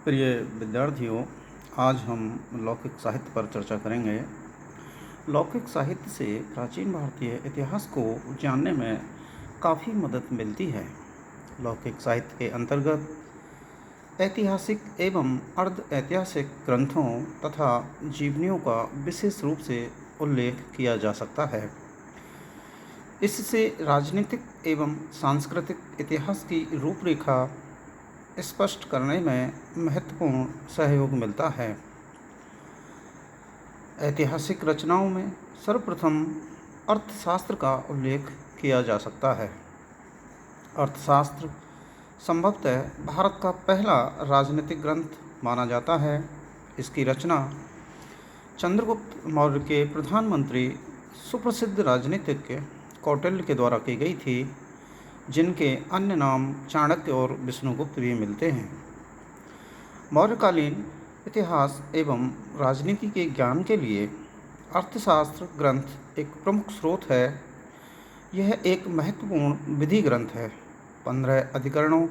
प्रिय विद्यार्थियों, आज हम लौकिक साहित्य पर चर्चा करेंगे। लौकिक साहित्य से प्राचीन भारतीय इतिहास को जानने में काफ़ी मदद मिलती है। लौकिक साहित्य के अंतर्गत ऐतिहासिक एवं अर्ध ऐतिहासिक ग्रंथों तथा जीवनियों का विशेष रूप से उल्लेख किया जा सकता है। इससे राजनीतिक एवं सांस्कृतिक इतिहास की रूपरेखा स्पष्ट करने में महत्वपूर्ण सहयोग मिलता है। ऐतिहासिक रचनाओं में सर्वप्रथम अर्थशास्त्र का उल्लेख किया जा सकता है। अर्थशास्त्र संभवतः भारत का पहला राजनीतिक ग्रंथ माना जाता है। इसकी रचना चंद्रगुप्त मौर्य के प्रधानमंत्री सुप्रसिद्ध राजनीतिज्ञ कौटिल्य के द्वारा की गई थी, जिनके अन्य नाम चाणक्य और विष्णुगुप्त भी मिलते हैं। मौर्यकालीन इतिहास एवं राजनीति के ज्ञान के लिए अर्थशास्त्र ग्रंथ एक प्रमुख स्रोत है। यह एक महत्वपूर्ण विधि ग्रंथ है। 15 अधिकरणों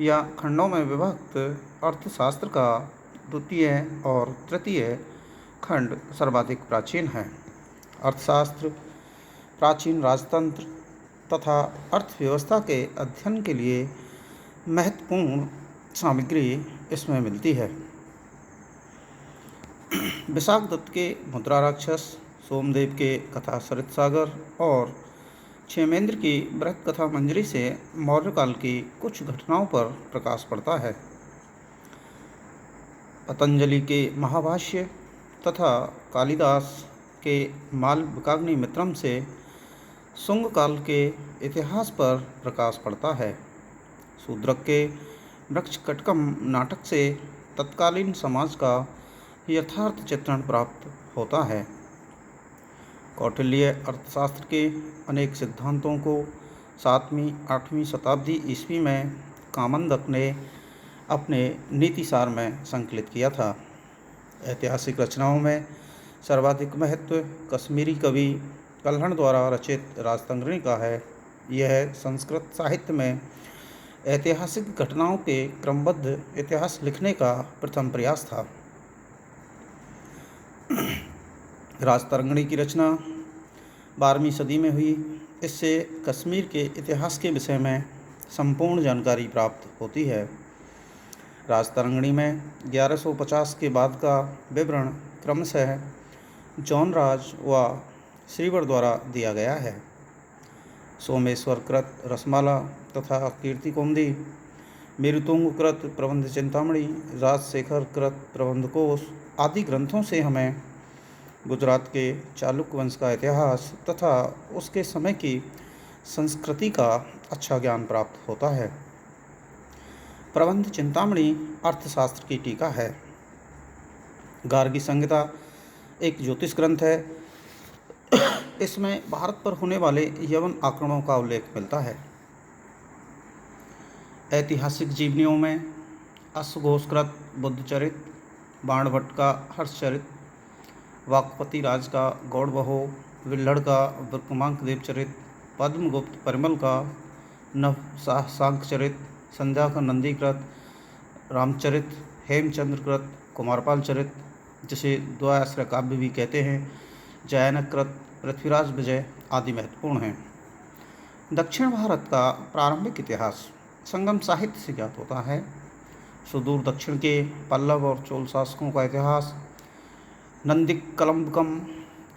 या खंडों में विभक्त अर्थशास्त्र का द्वितीय और तृतीय खंड सर्वाधिक प्राचीन है। अर्थशास्त्र प्राचीन राजतंत्र तथा अर्थव्यवस्था के अध्ययन के लिए महत्वपूर्ण सामग्री इसमें मिलती है। विशाखदत्त के मुद्रा राक्षस, सोमदेव के कथा सरित सागर और क्षेमेंद्र की बृहत कथा मंजरी से मौर्यकाल की कुछ घटनाओं पर प्रकाश पड़ता है। पतंजलि के महाभाष्य तथा कालिदास के मालविकाग्निमित्रम से शुंग काल के इतिहास पर प्रकाश पड़ता है। शूद्रक के वृक्षकटकम नाटक से तत्कालीन समाज का यथार्थ चित्रण प्राप्त होता है। कौटिल्य अर्थशास्त्र के अनेक सिद्धांतों को 7वीं-8वीं शताब्दी ईस्वी में कामंदक ने अपने नीतिसार में संकलित किया था। ऐतिहासिक रचनाओं में सर्वाधिक महत्व कश्मीरी कवि कल्हण द्वारा रचित राजतंगणी का है। यह संस्कृत साहित्य में ऐतिहासिक घटनाओं के क्रमबद्ध इतिहास लिखने का प्रथम प्रयास था। राजतरंगिणी की रचना 12वीं सदी में हुई। इससे कश्मीर के इतिहास के विषय में संपूर्ण जानकारी प्राप्त होती है। राजतरंगिणी में 1150 के बाद का विवरण क्रमशः जौनराज व श्रीवर द्वारा दिया गया है। सोमेश्वर कृत रसमाला तथा कीर्तिकौमुदी, मेरुतुंग कृत प्रबंध चिंतामणि, राजशेखर कृत प्रबंधकोश आदि ग्रंथों से हमें गुजरात के चालुक्य वंश का इतिहास तथा उसके समय की संस्कृति का अच्छा ज्ञान प्राप्त होता है। प्रबंध चिंतामणि अर्थशास्त्र की टीका है। गार्गी संहिता एक ज्योतिष ग्रंथ है। इसमें भारत पर होने वाले यवन आक्रमणों का उल्लेख मिलता है। ऐतिहासिक जीवनियों में अश्वघोषकृत बुद्धचरित, बाणभट्ट का हर्षचरित, वाकपति राज का गौड़बहो, विल्हड़ का विक्रमांक देवचरित, पद्मगुप्त परिमल का नवशांकचरित, संध्या का नंदीकृत रामचरित, हेमचंद्रकृत कुमारपाल चरित, जिसे द्व्याश्रय काव्य भी कहते हैं, जयनकृत पृथ्वीराज विजय आदि महत्वपूर्ण हैं। दक्षिण भारत का प्रारंभिक इतिहास संगम साहित्य से ज्ञात होता है। सुदूर दक्षिण के पल्लव और चोल शासकों का इतिहास नंदिक कलम्बकम,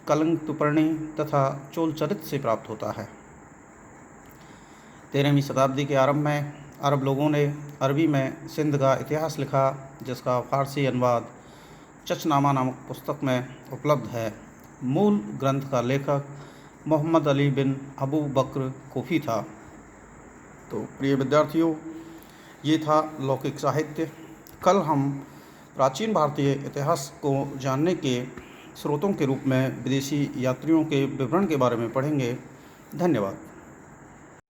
कलिंग तुपर्णी तथा चोल चरित से प्राप्त होता है। 13वीं शताब्दी के आरंभ में अरब लोगों ने अरबी में सिंध का इतिहास लिखा, जिसका फारसी अनुवाद चचनामा नामक पुस्तक में उपलब्ध है। मूल ग्रंथ का लेखक मोहम्मद अली बिन अबू बकर कोफी था। तो प्रिय विद्यार्थियों, ये था लौकिक साहित्य। कल हम प्राचीन भारतीय इतिहास को जानने के स्रोतों के रूप में विदेशी यात्रियों के विवरण के बारे में पढ़ेंगे। धन्यवाद।